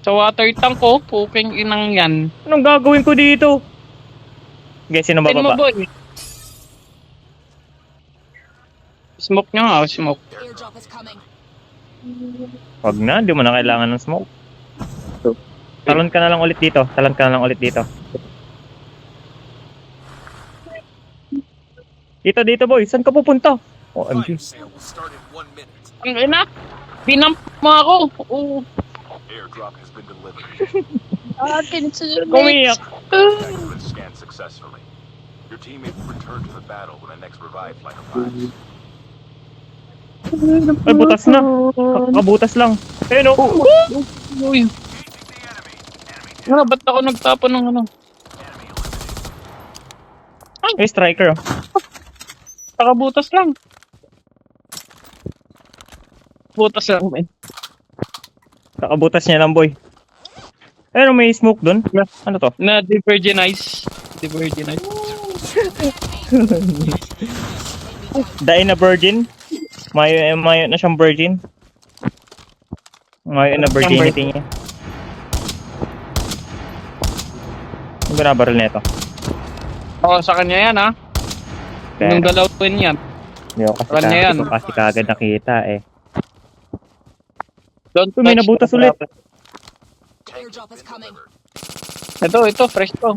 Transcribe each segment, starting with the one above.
Sa water tank ko, puking inang yan. Anong gagawin ko dito? Guys, sino Tin mo, bababa? boy. Smoke nyo nga, smoke. Airdrop is coming. Wag na, hindi mo na kailangan ng smoke. Talon ka na lang ulit dito. Talon ka na lang ulit dito. Dito, boy. Saan ka pupunta? OMG. Sale will start in 1 minute. Ang ina, binamp mo ako. Oo. Airdrop has been delivered. Akin sir. Kumiyak. Objective is scanned successfully. Your teammate will return to the battle when the next revive flight arrives. Ay, butas na. Kabutas lang. Ayun, oh. Uy. Ano, ba't ako nagtapon ng ano? Ay, striker, oh. Nakabutas lang. Butas lang, man. Kakabutas niya lang, boy. Ayun, may smoke dun. Ano to? Na de-virginize. De-virginize. Dain na virgin. Mayo na siyang virgin. Mayo na virginity niya. Ang binabaril na ito. Oo, sa kanya yan, ha? Yung galawin yan. Hindi ako Kanya yan. hindi ko kasi kagad nakita eh. Don't Uy, may touch nabutas the ulit. property. Airdrop is coming. Ito, fresh to.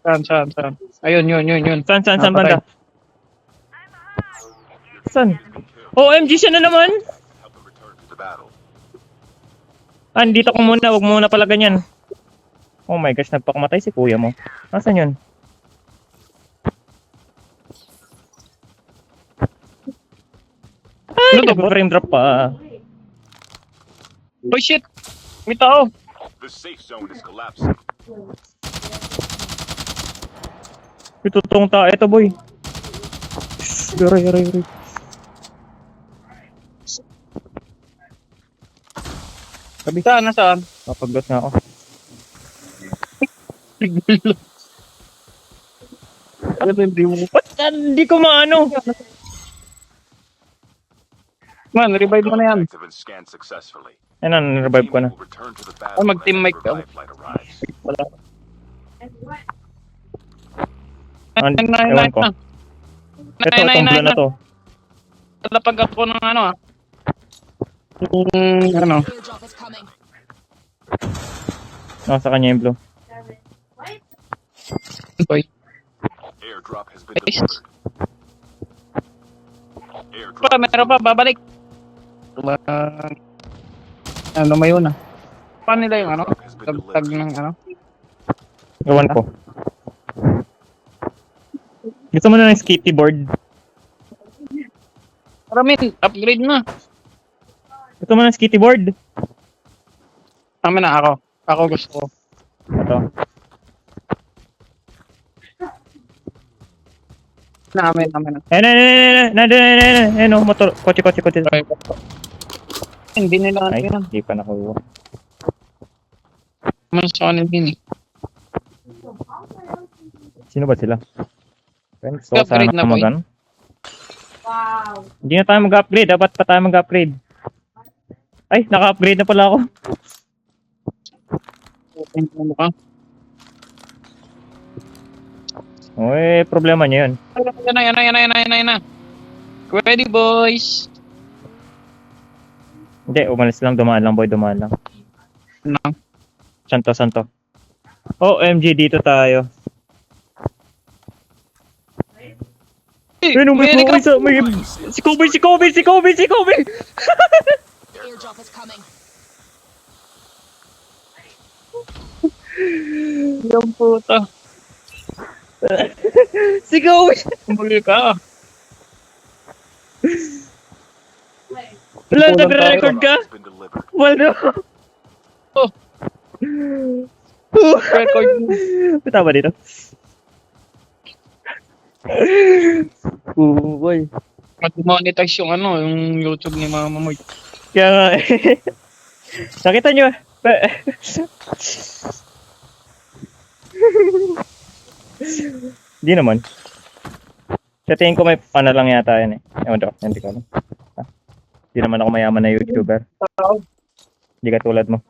Saan? Ayun, yun. Saan Napatay. banda? Saan? OMG siya na naman! Help them return to the battle. Ah, dito ko muna. Huwag muna pala ganyan. Oh my gosh, nagpakamatay si kuya mo. Nasaan yun? Ay, Ano to? nag-frame drop pa. Oh shit! May tao! The safe zone is collapsing. Itutong ta. Ito, boy. Aray. Nasaan? Kapagdot nga ako. Ano hindi mo? Ba't hindi ko maano? Man, revive mo na yan. Objective is scanned successfully. Ayun, revive ko na. Teammate will return to the Ay, battle when the mag-team next mic ka. revive flight arrives. Wala. Ewan ko. Ito, itong blue na to. Talapag ako ng ano, ah. Ano? Airdrop is coming. Nasa kanya yung blue. Airdrop Boy. has been Nice. delivered. Airdrop Meron pa, babalik. Ano may yun, ah. Paano nila yung ano? Tag ng ano? Ewan ko. Gusto mo na ng skitty board? Paramin, upgrade na. Gusto mo ng skitty board? Tama na ako. Ako gusto ko. Ito. Namin na. Ayun, motor. Kotse. Hindi nila ano Ay, yan. hindi pa nakuha. Mas kanin din eh. Sino ba sila? Friends, so Upgrade sana na, boy. mag-ano? Hindi na tayo mag-upgrade. Dapat pa tayo mag-upgrade. Ay, naka-upgrade na pala ako. Ano ka? Uy, problema niya yun. Yan na. Ready, boys. Hindi, umalis lang. Dumaan lang. Ano? Santo. OMG, dito tayo. Ayun, may helicopter. Si Kobe! Airdrop is coming. Yung puta. Si Kobe! Kumuli ka. Wala, Kulang nagre-record ka? has been delivered. Wala. Oh. Record. Tama dito. Boy. Mag-monetize yung ano, yung YouTube ni Mama Moy. Kaya nga eh. Nakita nyo? Di naman. Sa tingin ko may ano lang yata yan eh. Ewan ko, hindi ko alam. Hindi naman ako mayaman na YouTuber. Hindi ka tulad mo.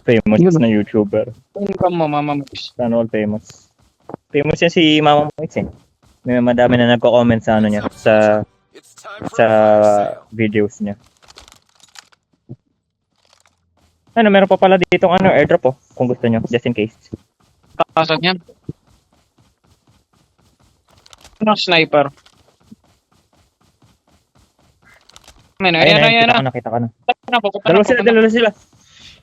Famous Yun. na YouTuber. Income mo, Mama Moix. Sana all famous. Famous yan si Mama Moix eh. May madami na nagko-comment sa ano niya, sa It's time for sa a fire sale. videos niya. Ano, meron pa pala ditong ano, airdrop oh, kung gusto nyo, just in case. Kasan yan? Ano sniper? Ayan na. Nakita ka na. Dalawa Dalawa sila.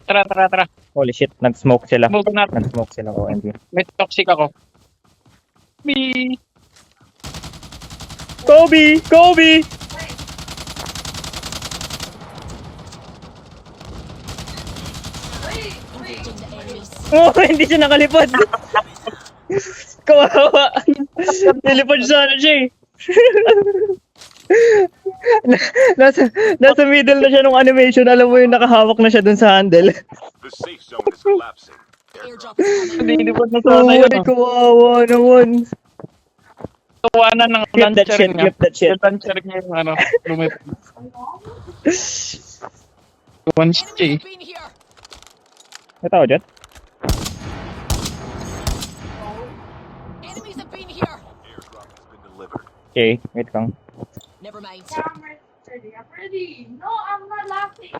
Tara. Holy shit, nag-smoke sila. Move natin. Nag-smoke sila, OMG. May toxic ako. Bee! Kobe! Engaging the enemies. Oh, hindi siya nakalipad. Kawawa. Nilipad sana siya eh. nasa middle na siya nung animation. Alam mo yung nakahawak na siya dun sa handle. The safe zone is collapsing. Airdrop is coming. Hindi pa na Oh sana yun. my, kawawa naman. Tawanan ng Clip that launcher shit, niya. clip that shit. Yung launcher niya yung ano, lumipad. Once Enemies J. have been here. May tao dyan? Enemies have been here. Airdrop has been delivered. Okay, wait lang. Never mind. I'm ready. No, I'm not laughing.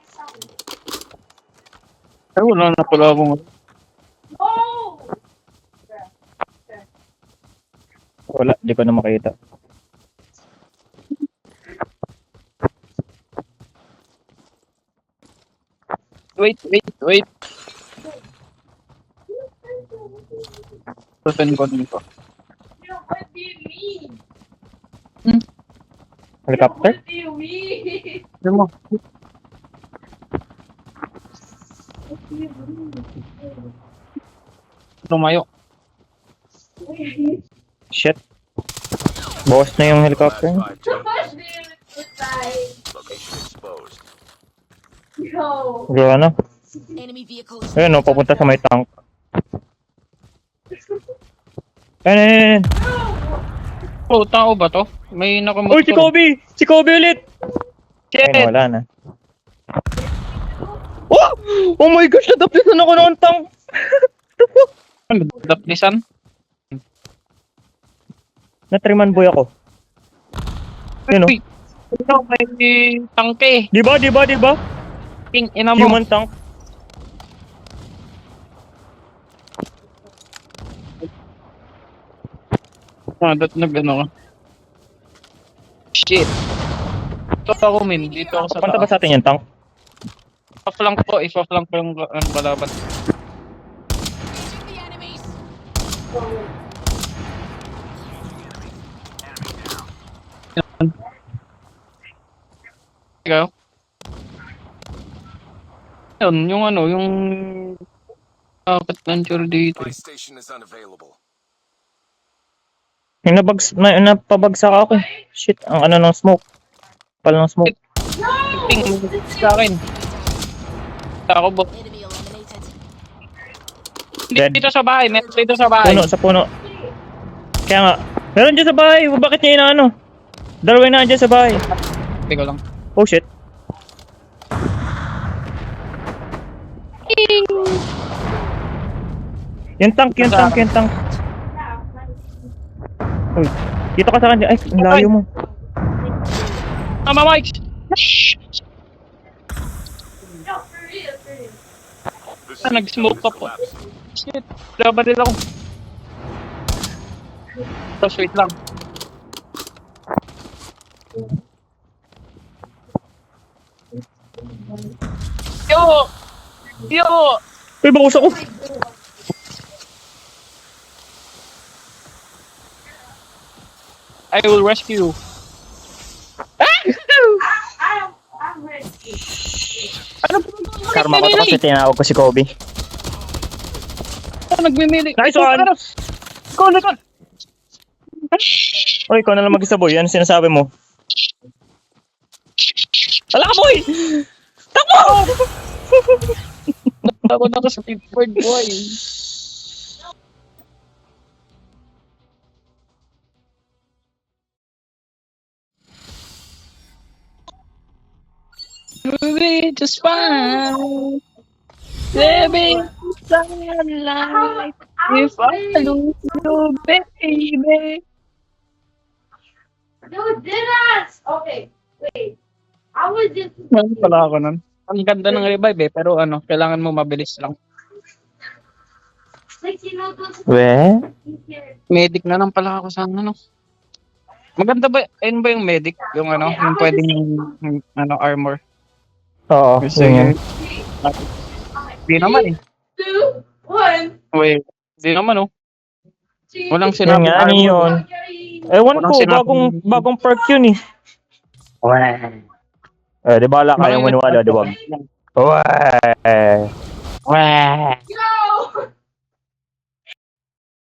Ay, wala na pala akong... No! Wala, di ko na makita. Wait. Open ko dito. You know, what do you mean? Helicopter? What do you mean? Ano mo? Lumayo. Shit. Bawas na yung helicopter. Last 5 So teams. much do you inside? Location exposed. Yo. Wala na. Enemy vehicle is Ayun, no, papunta sa may tank. Ayun. Oh, tao ba to? May nakamotor. Uy, si Kobe! Si Kobe ulit! Shit! Ayun, wala na. Oh! Oh my gosh, nadaplisan ako ng tank! Ano, daplisan? Na-3-man boy ako. Ayun, Uy! Ano, may tangke. Diba? King, ina mo. Human tank. Nag-ano ka. Shit. Ito ako, min. Dito ako sa Punta ba taas. sa atin yung tank? Ipa-flank ko yung balaban. engaging the enemies. Ikaw? Yun, yung rocket launcher dito. Buy station is unavailable. Yung napabagsak ako. Shit, ang ano ng smoke. Pala ng smoke. Ping, sa akin. Ako ba? Enemy eliminated. Dead. Dito sa bahay, meron dito sa bahay. Puno, sa puno. Kaya nga, meron dyan sa bahay. Bakit niya inaano? Dalawa na dyan sa bahay. Teka lang. Oh shit. Yung tank. Uy, dito ka sa kanya. Ay, ang layo mo. Mama Mike! No, for real. The safe nag-smoke zone is pa po. collapsing. Shit, laban din ako. Tapos wait lang. Yo! Uy, bakus ako. I will rescue. I'm ready. Ano ba? Karma ko to kasi tinawag ko si Kobe. Nagmimili. Nice one! Go, Lucas! Uy, ikaw na lang mag-isa boy. Ano sinasabi mo? Wala ka boy! Takbo! Ako na sa Pittsburgh, boy. baby, just fine. Baby, sunlight. If I lose you, baby. Dude, did us! Okay, wait. I was just Ano pala ako nun? Ang ganda ng revive pero kailangan mo mabilis lang. like, you know, those We? Medic na lang pala ako sa Maganda ba, ayun ba yung medic? Yung yung pwedeng armor. Oo, Kasi, yun yun. di naman eh. 2, 1. Wait, di naman Walang Yun sinabi nga, ano yun? Ewan Walang ko, sinabing- bagong perk yun eh. Di ba wala kayong maniwala, di ba? Weh! Wah! Yo!